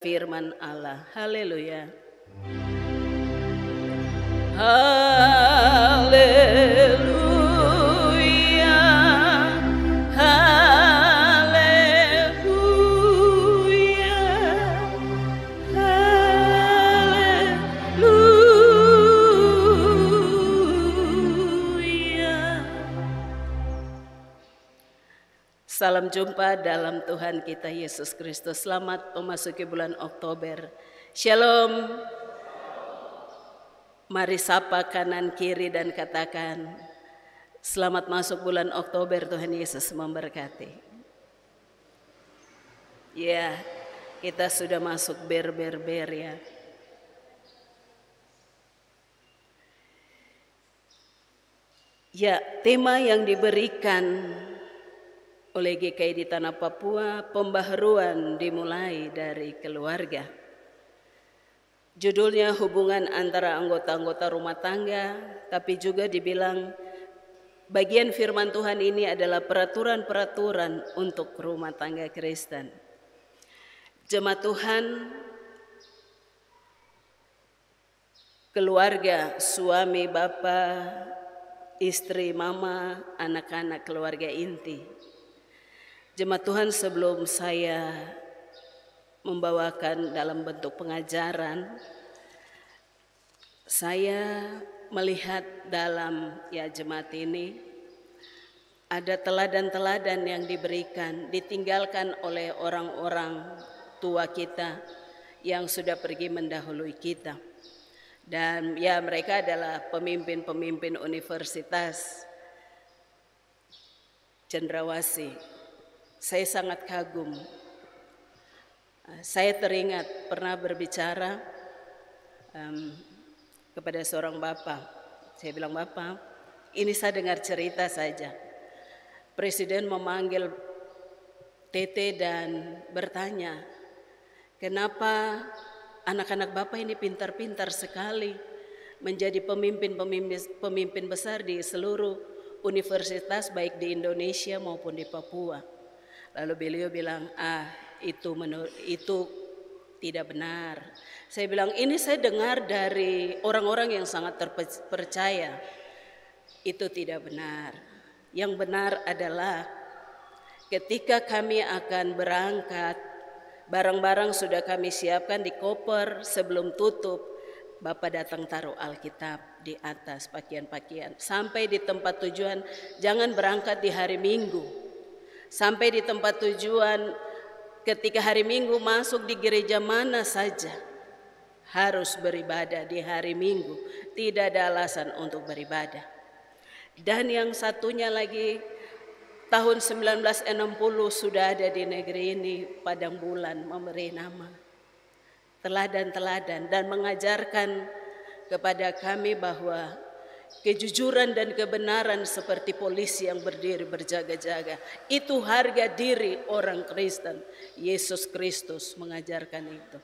firman Allah. Haleluya. Haleluya. Haleluya. Haleluya. Salam jumpa dalam Tuhan kita Yesus Kristus. Selamat memasuki bulan Oktober. Shalom. Mari sapa kanan kiri dan katakan, selamat masuk bulan Oktober, Tuhan Yesus memberkati. Ya, kita sudah masuk ber ya. Ya, tema yang diberikan oleh GKI di Tanah Papua, pembaharuan dimulai dari keluarga. Judulnya hubungan antara anggota-anggota rumah tangga, tapi juga dibilang bagian firman Tuhan ini adalah peraturan-peraturan untuk rumah tangga Kristen. Jemaat Tuhan, keluarga, suami, bapa, istri, mama, anak-anak, keluarga inti. Jemaat Tuhan, sebelum saya membawakan dalam bentuk pengajaran, saya melihat dalam jemaat ini ada teladan-teladan yang diberikan, ditinggalkan oleh orang-orang tua kita yang sudah pergi mendahului kita. Dan mereka adalah pemimpin-pemimpin universitas Cendrawasih. Saya sangat kagum. Saya teringat pernah berbicara kepada seorang bapak. Saya bilang, "Bapak, ini saya dengar cerita saja. Presiden memanggil Tete dan bertanya, kenapa anak-anak Bapak ini pintar-pintar sekali menjadi pemimpin besar di seluruh universitas baik di Indonesia maupun di Papua." Lalu beliau bilang, itu tidak benar. Saya bilang, ini saya dengar dari orang-orang yang sangat terpercaya. Itu tidak benar. Yang benar adalah ketika kami akan berangkat, barang-barang sudah kami siapkan di koper, sebelum tutup, Bapak datang taruh Alkitab di atas pakaian-pakaian. Sampai di tempat tujuan, jangan berangkat di hari Minggu. Sampai di tempat tujuan, ketika hari Minggu masuk di gereja mana saja, harus beribadah di hari Minggu. Tidak ada alasan untuk beribadah. Dan yang satunya lagi, tahun 1960 sudah ada di negeri ini Padang Bulan memberi nama teladan-teladan dan mengajarkan kepada kami bahwa kejujuran dan kebenaran seperti polisi yang berdiri berjaga-jaga, itu harga diri orang Kristen. Yesus Kristus mengajarkan itu.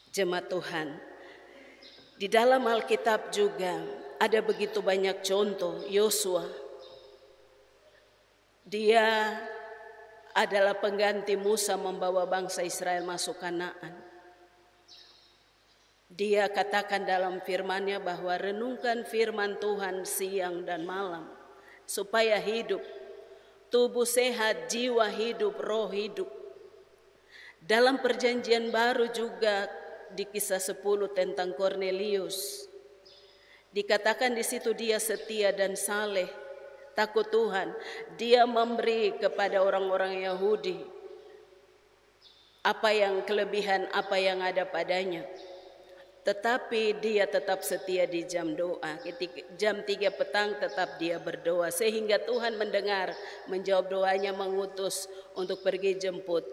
Jemaat Tuhan, di dalam Alkitab juga ada begitu banyak contoh. Yosua, dia adalah pengganti Musa membawa bangsa Israel masuk Kanaan. Dia katakan dalam firman-Nya bahwa renungkan firman Tuhan siang dan malam supaya hidup, tubuh sehat, jiwa hidup, roh hidup. Dalam perjanjian baru juga di Kisah 10 tentang Kornelius, dikatakan di situ dia setia dan saleh, takut Tuhan. Dia memberi kepada orang-orang Yahudi apa yang kelebihan, apa yang ada padanya. Tetapi dia tetap setia di jam doa. Ketika jam 3 petang tetap dia berdoa. Sehingga Tuhan mendengar, menjawab doanya, mengutus untuk pergi jemput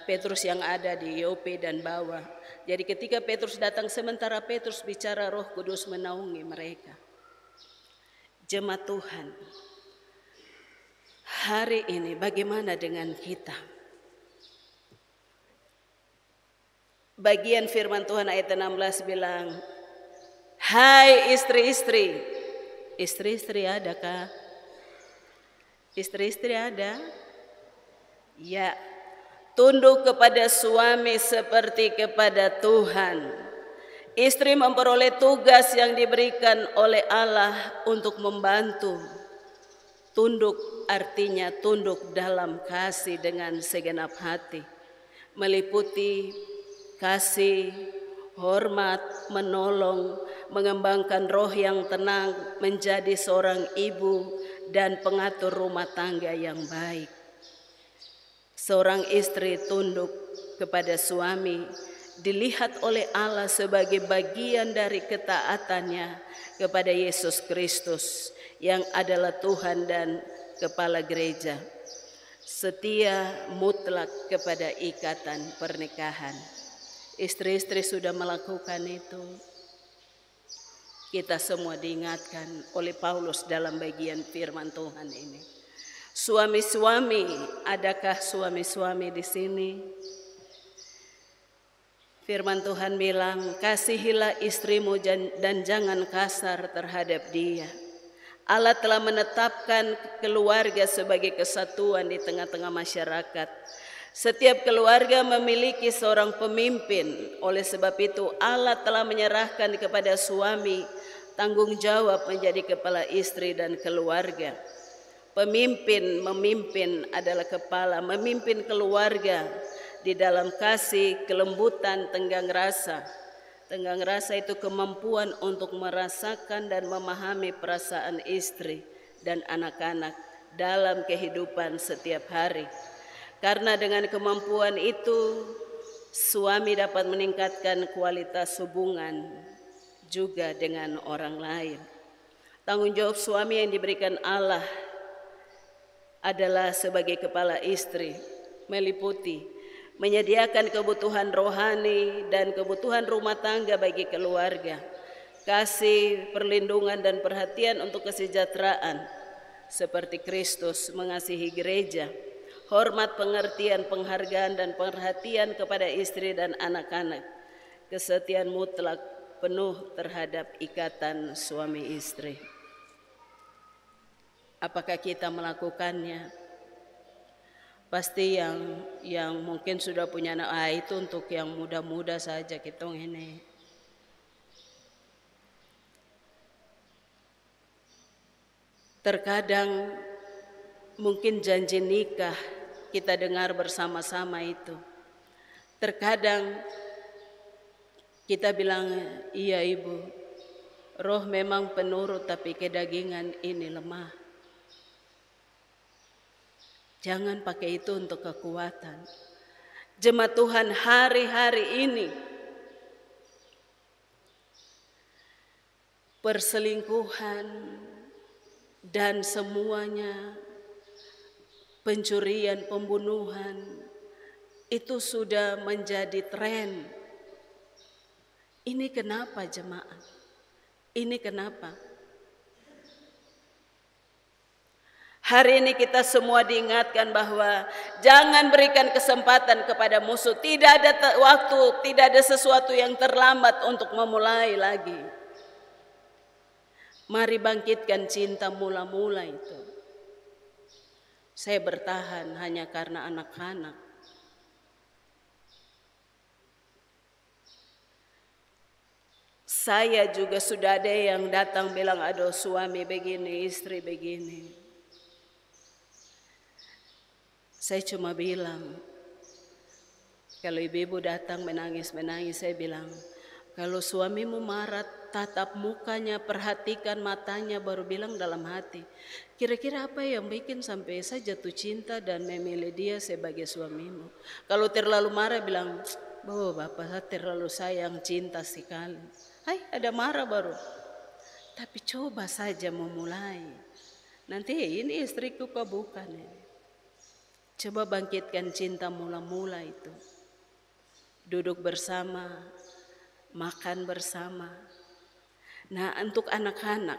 Petrus yang ada di Yope dan bawah. Jadi ketika Petrus datang, sementara Petrus bicara, Roh Kudus menaungi mereka. Jemaat Tuhan, hari ini bagaimana dengan kita? Bagian firman Tuhan ayat 16 bilang, hai istri-istri. Istri-istri adakah? Istri-istri ada? Ya, tunduk kepada suami seperti kepada Tuhan. Istri memperoleh tugas yang diberikan oleh Allah untuk membantu. Tunduk artinya tunduk dalam kasih dengan segenap hati, meliputi kasih, hormat, menolong, mengembangkan roh yang tenang, menjadi seorang ibu dan pengatur rumah tangga yang baik. Seorang istri tunduk kepada suami dilihat oleh Allah sebagai bagian dari ketaatannya kepada Yesus Kristus yang adalah Tuhan dan Kepala Gereja. Setia mutlak kepada ikatan pernikahan. Istri-istri sudah melakukan itu. Kita semua diingatkan oleh Paulus dalam bagian firman Tuhan ini. Suami-suami, adakah suami-suami di sini? Firman Tuhan bilang, kasihilah istrimu dan jangan kasar terhadap dia. Allah telah menetapkan keluarga sebagai kesatuan di tengah-tengah masyarakat. Setiap keluarga memiliki seorang pemimpin. Oleh sebab itu Allah telah menyerahkan kepada suami tanggung jawab menjadi kepala istri dan keluarga. Pemimpin memimpin adalah kepala, memimpin keluarga di dalam kasih, kelembutan, tenggang rasa. Tenggang rasa itu kemampuan untuk merasakan dan memahami perasaan istri dan anak-anak dalam kehidupan setiap hari. Karena dengan kemampuan itu, suami dapat meningkatkan kualitas hubungan juga dengan orang lain. Tanggung jawab suami yang diberikan Allah adalah sebagai kepala istri, meliputi menyediakan kebutuhan rohani dan kebutuhan rumah tangga bagi keluarga, kasih, perlindungan dan perhatian untuk kesejahteraan seperti Kristus mengasihi gereja, hormat, pengertian, penghargaan dan perhatian kepada istri dan anak-anak, kesetiaan mutlak penuh terhadap ikatan suami istri. Apakah kita melakukannya? Pasti yang mungkin sudah punya anak, itu untuk yang muda-muda saja kita ini. Terkadang mungkin janji nikah kita dengar bersama-sama itu. Terkadang kita bilang, iya ibu, roh memang penurut tapi kedagingan ini lemah. Jangan pakai itu untuk kekuatan. Jemaat Tuhan hari-hari ini perselingkuhan dan semuanya, pencurian, pembunuhan, itu sudah menjadi tren. Ini kenapa jemaat? Ini kenapa? Hari ini kita semua diingatkan bahwa jangan berikan kesempatan kepada musuh. Tidak ada waktu, tidak ada sesuatu yang terlambat untuk memulai lagi. Mari bangkitkan cinta mula-mula itu. Saya bertahan hanya karena anak-anak. Saya juga sudah ada yang datang bilang, aduh suami begini, istri begini. Saya cuma bilang, kalau ibu-ibu datang menangis-menangis, saya bilang, kalau suamimu marah, tatap mukanya, perhatikan matanya, baru bilang dalam hati, kira-kira apa yang bikin sampai saya jatuh cinta dan memilih dia sebagai suamimu. Kalau terlalu marah, bilang, oh bapak saya terlalu sayang, cinta sekali. Hai, ada marah baru. Tapi coba saja memulai. Nanti ini istriku kok bukan ini. Coba bangkitkan cinta mula-mula itu. Duduk bersama, makan bersama. Nah, untuk anak-anak,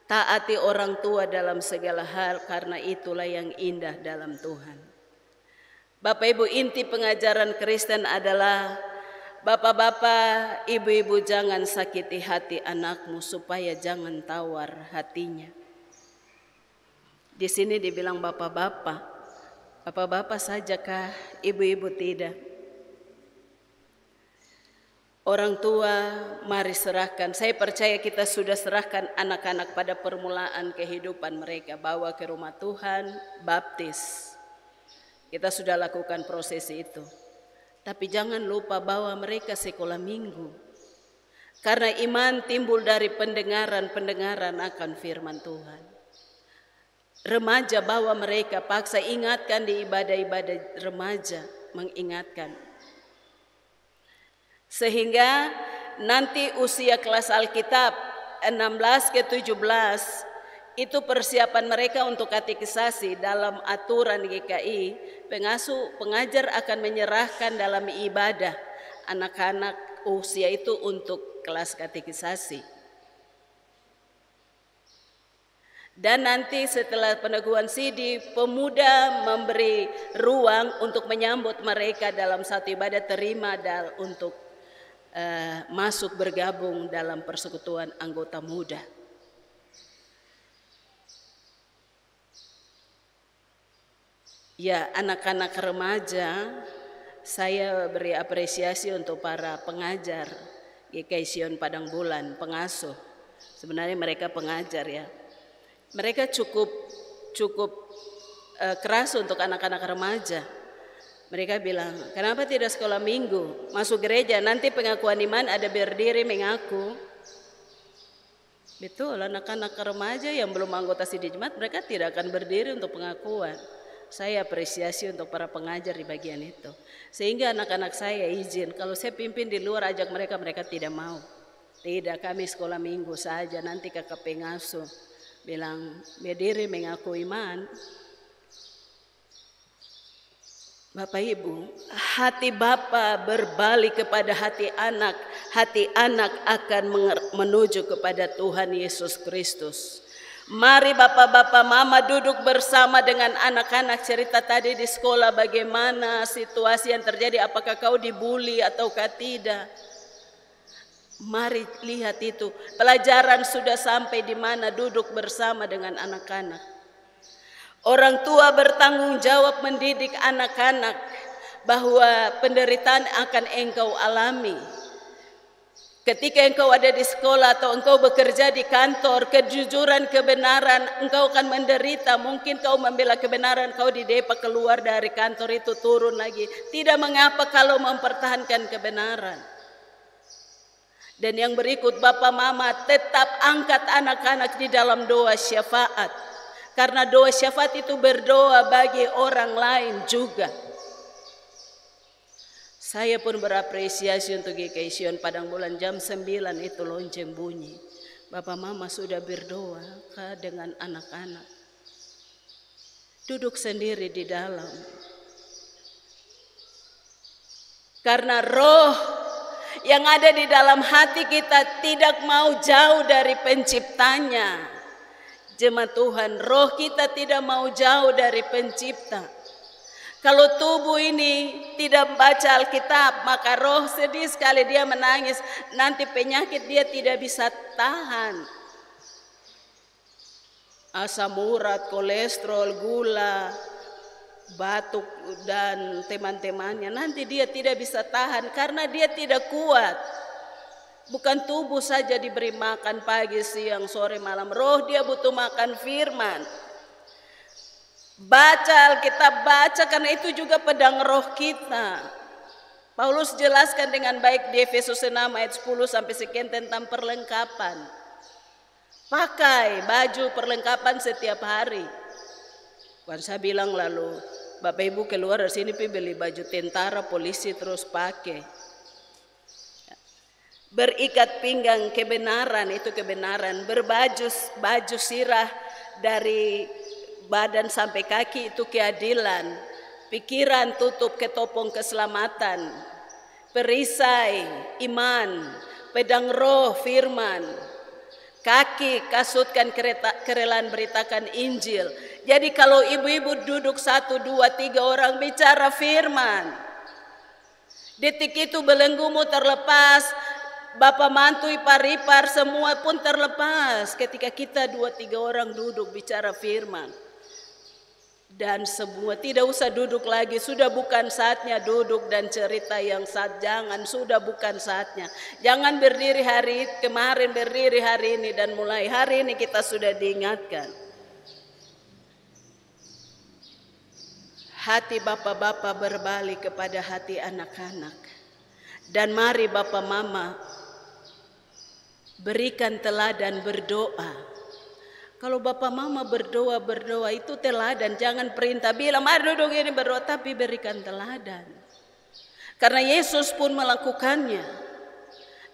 taati orang tua dalam segala hal karena itulah yang indah dalam Tuhan. Bapak Ibu, inti pengajaran Kristen adalah bapak-bapak, ibu-ibu jangan sakiti hati anakmu supaya jangan tawar hatinya. Di sini dibilang bapak-bapak. Bapak-bapak sajakah, ibu-ibu tidak? Orang tua, mari serahkan. Saya percaya kita sudah serahkan anak-anak pada permulaan kehidupan mereka. Bawa ke rumah Tuhan, baptis. Kita sudah lakukan proses itu. Tapi jangan lupa bawa mereka sekolah minggu. Karena iman timbul dari pendengaran akan firman Tuhan. Remaja bawa mereka, paksa ingatkan di ibadah-ibadah remaja, mengingatkan. Sehingga nanti usia kelas Alkitab 16 ke 17 itu persiapan mereka untuk katekisasi. Dalam aturan GKI, pengajar akan menyerahkan dalam ibadah anak-anak usia itu untuk kelas katekisasi. Dan nanti setelah peneguhan sidi, pemuda memberi ruang untuk menyambut mereka dalam satu ibadah terima untuk masuk bergabung dalam persekutuan anggota muda. Ya, anak-anak remaja, saya beri apresiasi untuk para pengajar GKI Sion Padang Bulan, pengasuh. Sebenarnya mereka pengajar ya. Mereka cukup keras untuk anak-anak remaja. Mereka bilang, kenapa tidak sekolah minggu? Masuk gereja, nanti pengakuan iman ada berdiri mengaku. Betul, anak-anak remaja yang belum anggota Sidih Jemaat, mereka tidak akan berdiri untuk pengakuan. Saya apresiasi untuk para pengajar di bagian itu. Sehingga anak-anak saya izin, kalau saya pimpin di luar ajak mereka, mereka tidak mau. Tidak, kami sekolah minggu saja, nanti kakak pengasuh bilang, berdiri mengaku iman. Bapak Ibu, hati Bapa berbalik kepada hati anak akan menuju kepada Tuhan Yesus Kristus. Mari bapak-bapak mama duduk bersama dengan anak-anak, cerita tadi di sekolah bagaimana situasi yang terjadi, apakah kau dibully ataukah tidak. Mari lihat itu, pelajaran sudah sampai di mana, duduk bersama dengan anak-anak. Orang tua bertanggung jawab mendidik anak-anak bahwa penderitaan akan engkau alami. Ketika engkau ada di sekolah atau engkau bekerja di kantor, kejujuran, kebenaran, engkau akan menderita. Mungkin kau membela kebenaran, kau didepak keluar dari kantor itu, turun lagi. Tidak mengapa kalau mempertahankan kebenaran. Dan yang berikut, Bapak Mama tetap angkat anak-anak di dalam doa syafaat. Karena doa syafaat itu berdoa bagi orang lain juga. Saya pun berapresiasi untuk GKI Sion Padang Bulan jam 9 itu lonceng bunyi. Bapak Mama sudah berdoa dengan anak-anak. Duduk sendiri di dalam. Karena roh yang ada di dalam hati kita tidak mau jauh dari penciptanya. Jemaat Tuhan, roh kita tidak mau jauh dari pencipta. Kalau tubuh ini tidak membaca Alkitab, maka roh sedih sekali, dia menangis. Nanti penyakit dia tidak bisa tahan. Asam urat, kolesterol, gula, batuk, dan teman-temannya. Nanti dia tidak bisa tahan karena dia tidak kuat. Bukan tubuh saja diberi makan pagi, siang, sore, malam. Roh dia butuh makan firman. Baca Alkitab, baca, karena itu juga pedang roh kita. Paulus jelaskan dengan baik di Efesus 6 ayat 10 sampai sekian tentang perlengkapan. Pakai baju perlengkapan setiap hari. Bukan saya bilang lalu Bapak Ibu keluar dari sini beli baju tentara, polisi terus pakai. Berikat pinggang kebenaran, itu kebenaran. Baju sirah dari badan sampai kaki, itu keadilan. Pikiran tutup ketopong keselamatan. Perisai iman, pedang roh firman. Kaki kasutkan kerelaan beritakan Injil. Jadi kalau ibu-ibu duduk 1, 2, 3 orang bicara firman, detik itu belenggumu terlepas. Bapak mantu, ipar-ipar semua pun terlepas ketika kita 2, 3 orang duduk bicara firman. Dan semua tidak usah duduk lagi, sudah bukan saatnya duduk dan cerita yang saat, jangan, sudah bukan saatnya. Jangan berdiri hari kemarin, berdiri hari ini, dan mulai hari ini kita sudah diingatkan. Hati bapak-bapak berbalik kepada hati anak-anak. Dan mari bapak mama berikan teladan berdoa. Kalau bapak mama berdoa itu teladan, jangan perintah bilang mari duduk ini berdoa, tapi berikan teladan. Karena Yesus pun melakukannya.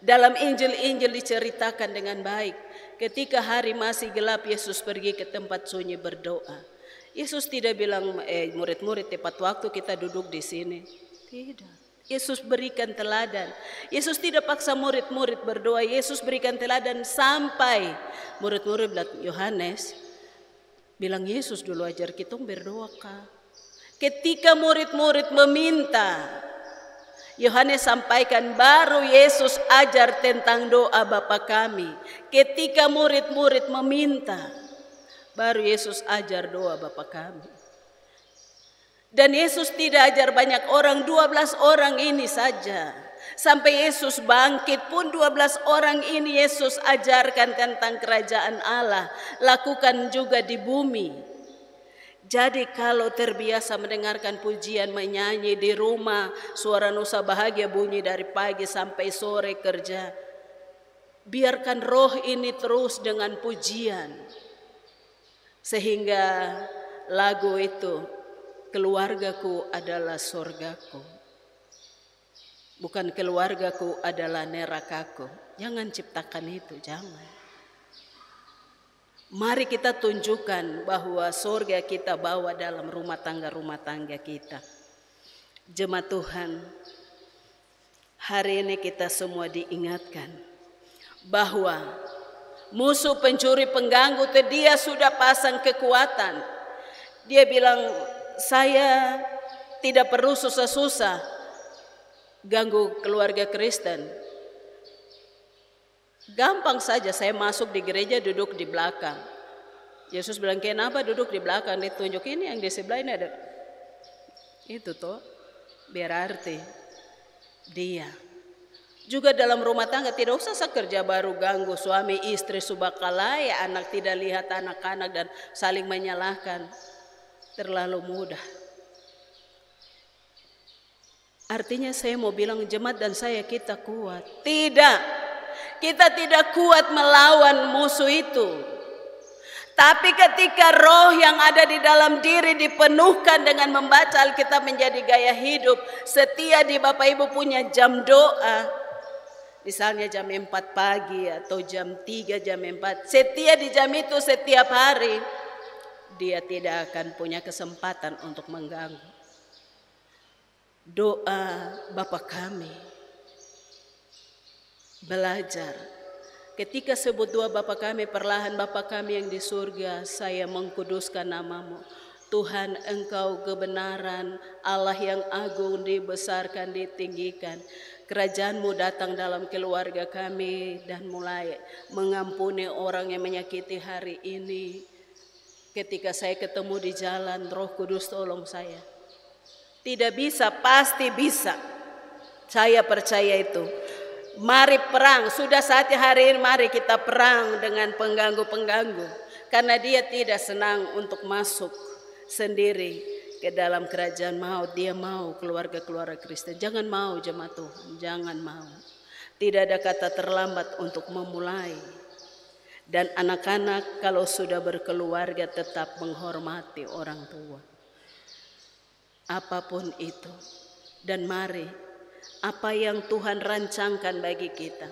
Dalam Injil-Injil diceritakan dengan baik. Ketika hari masih gelap, Yesus pergi ke tempat sunyi berdoa. Yesus tidak bilang murid-murid tepat waktu kita duduk di sini. Tidak. Yesus berikan teladan. Yesus tidak paksa murid-murid berdoa. Yesus berikan teladan sampai murid-murid bilang, Yohanes bilang Yesus dulu ajar kita berdoa kah? Ketika murid-murid meminta, Yohanes sampaikan, baru Yesus ajar tentang doa Bapa kami. Ketika murid-murid meminta, baru Yesus ajar doa Bapa kami. Dan Yesus tidak ajar banyak orang, 12 orang ini saja. Sampai Yesus bangkit pun 12 orang ini Yesus ajarkan tentang kerajaan Allah. Lakukan juga di bumi. Jadi kalau terbiasa mendengarkan pujian, menyanyi di rumah, suara Nusa Bahagia bunyi dari pagi sampai sore kerja. Biarkan roh ini terus dengan pujian. Sehingga lagu itu, keluargaku adalah surgaku, bukan keluargaku adalah nerakaku. Jangan ciptakan itu, jangan. Mari kita tunjukkan bahwa surga kita bawa dalam rumah tangga kita. Jemaat Tuhan, hari ini kita semua diingatkan bahwa musuh pencuri pengganggu itu dia sudah pasang kekuatan. Dia bilang, saya tidak perlu susah-susah ganggu keluarga Kristen. Gampang saja saya masuk di gereja duduk di belakang. Yesus bilang, kenapa duduk di belakang? Ditunjuk ini yang di sebelah ini ada. Itu toh berarti dia. Juga dalam rumah tangga tidak usah sekerja baru ganggu suami istri subakalai, anak tidak lihat anak-anak dan saling menyalahkan. Terlalu mudah. Artinya saya mau bilang jemaat dan saya kita kuat. Tidak. Kita tidak kuat melawan musuh itu. Tapi ketika roh yang ada di dalam diri dipenuhkan dengan membaca Alkitab menjadi gaya hidup, setia di Bapak Ibu punya jam doa. Misalnya jam 4 pagi atau jam 3, jam 4. Setia di jam itu setiap hari. Dia tidak akan punya kesempatan untuk mengganggu. Doa Bapa kami. Belajar. Ketika sebut doa Bapa kami, perlahan Bapa kami yang di surga, saya mengkuduskan namamu. Tuhan, Engkau kebenaran, Allah yang agung, dibesarkan, ditinggikan. Kerajaan-Mu datang dalam keluarga kami dan mulai mengampuni orang yang menyakiti hari ini. Ketika saya ketemu di jalan, Roh Kudus tolong saya. Tidak bisa, pasti bisa. Saya percaya itu. Mari perang, sudah saatnya hari ini mari kita perang dengan pengganggu-pengganggu. Karena dia tidak senang untuk masuk sendiri ke dalam kerajaan maut. Dia mau keluarga-keluarga Kristen. Jangan mau jemaat Tuhan, jangan mau. Tidak ada kata terlambat untuk memulai. Dan anak-anak kalau sudah berkeluarga tetap menghormati orang tua. Apapun itu. Dan mari, apa yang Tuhan rancangkan bagi kita.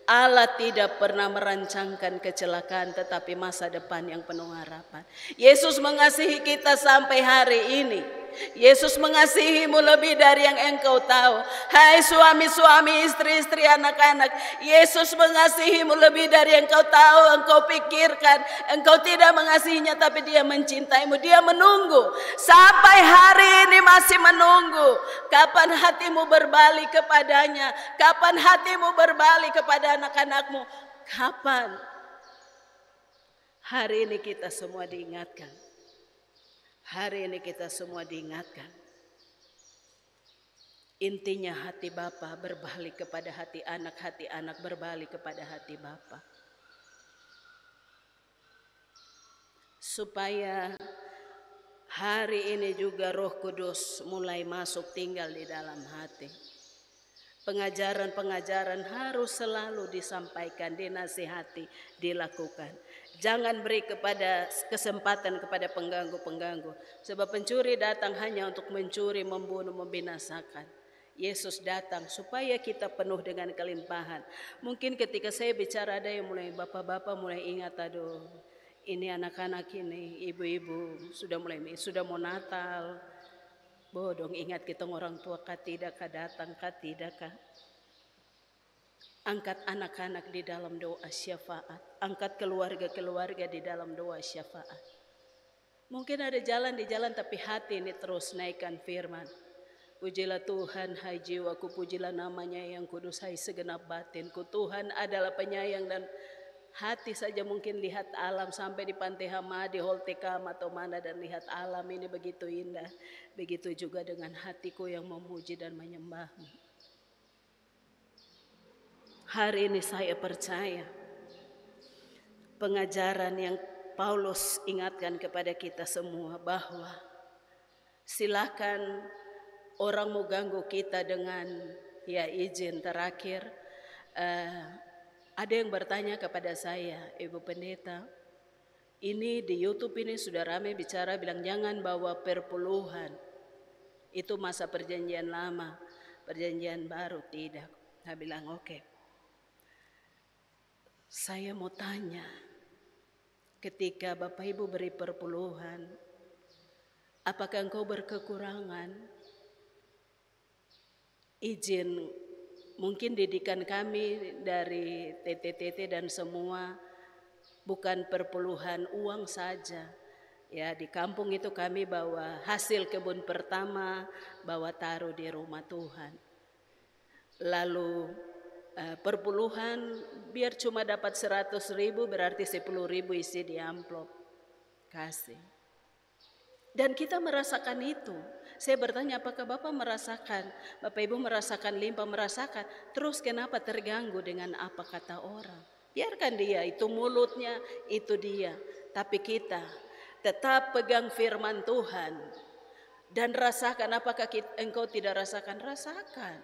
Allah tidak pernah merancangkan kecelakaan tetapi masa depan yang penuh harapan. Yesus mengasihi kita sampai hari ini. Yesus mengasihimu lebih dari yang engkau tahu. Hai suami-suami, istri-istri, anak-anak, Yesus mengasihimu lebih dari yang engkau tahu, engkau pikirkan. Engkau tidak mengasihinya tapi dia mencintaimu. Dia menunggu. Sampai hari ini masih menunggu. Kapan hatimu berbalik kepadanya? Kapan hatimu berbalik kepada anak-anakmu? Kapan? Hari ini kita semua diingatkan. Hari ini kita semua diingatkan. Intinya hati Bapa berbalik kepada hati anak berbalik kepada hati Bapa. Supaya hari ini juga Roh Kudus mulai masuk tinggal di dalam hati. Pengajaran-pengajaran harus selalu disampaikan, dinasihati, dilakukan. Jangan beri kesempatan kepada pengganggu-pengganggu. Sebab pencuri datang hanya untuk mencuri, membunuh, membinasakan. Yesus datang supaya kita penuh dengan kelimpahan. Mungkin ketika saya bicara ada yang mulai bapak-bapak mulai ingat, aduh ini anak-anak ini, ibu-ibu sudah mau Natal. Bodong ingat kita orang tua kah tidak kah datang kah tidak kah. Angkat anak-anak di dalam doa syafaat. Angkat keluarga-keluarga di dalam doa syafaat. Mungkin ada jalan di jalan tapi hati ini terus naikkan firman. Pujilah Tuhan hai jiwaku, pujilah namanya yang kudus hai segenap batinku. Tuhan adalah penyayang dan hati saja mungkin lihat alam sampai di Pantai Hamadi, Holtekam atau mana dan lihat alam ini begitu indah. Begitu juga dengan hatiku yang memuji dan menyembahmu. Hari ini saya percaya pengajaran yang Paulus ingatkan kepada kita semua bahwa silakan orang mau ganggu kita dengan ya izin terakhir. Ada yang bertanya kepada saya, Ibu Pendeta, ini di YouTube ini sudah ramai bicara bilang jangan bawa perpuluhan. Itu masa perjanjian lama, perjanjian baru tidak. Saya bilang oke. Saya mau tanya, ketika Bapak Ibu beri perpuluhan, apakah engkau berkekurangan? Izin, mungkin didikan kami dari TTT dan semua bukan perpuluhan uang saja. Ya, di kampung itu kami bawa hasil kebun pertama, bawa taruh di rumah Tuhan. Lalu perpuluhan biar cuma dapat 100.000 berarti 10.000 isi di amplop kasih. Dan kita merasakan itu. Saya bertanya apakah Bapak merasakan, Bapak Ibu merasakan limpah, merasakan. Terus kenapa terganggu dengan apa kata orang? Biarkan dia, itu mulutnya, itu dia. Tapi kita tetap pegang firman Tuhan. Dan rasakan, apakah engkau tidak rasakan? Rasakan.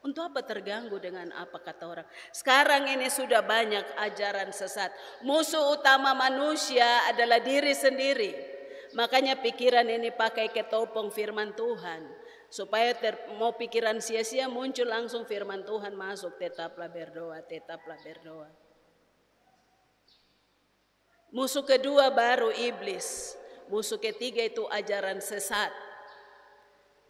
Untuk apa terganggu dengan apa kata orang? Sekarang ini sudah banyak ajaran sesat. Musuh utama manusia adalah diri sendiri. Makanya pikiran ini pakai ketopong firman Tuhan. Supaya mau pikiran sia-sia muncul langsung firman Tuhan masuk. Tetaplah berdoa, tetaplah berdoa. Musuh kedua baru iblis. Musuh ketiga itu ajaran sesat.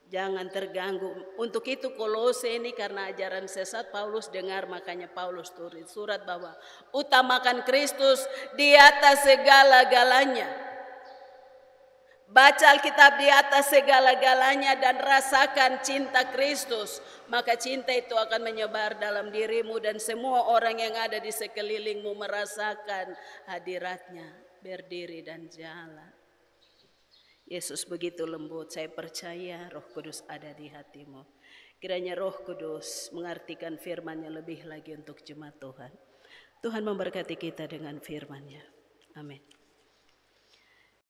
Jangan terganggu. Untuk itu Kolose ini karena ajaran sesat Paulus dengar, makanya Paulus tulis surat bahwa utamakan Kristus di atas segala-galanya. Baca Alkitab di atas segala-galanya dan rasakan cinta Kristus. Maka cinta itu akan menyebar dalam dirimu dan semua orang yang ada di sekelilingmu merasakan hadiratnya, berdiri dan jalan. Yesus begitu lembut, saya percaya Roh Kudus ada di hatimu. Kiranya Roh Kudus mengartikan firman-Nya lebih lagi untuk jemaat Tuhan. Tuhan memberkati kita dengan firman-Nya. Amin.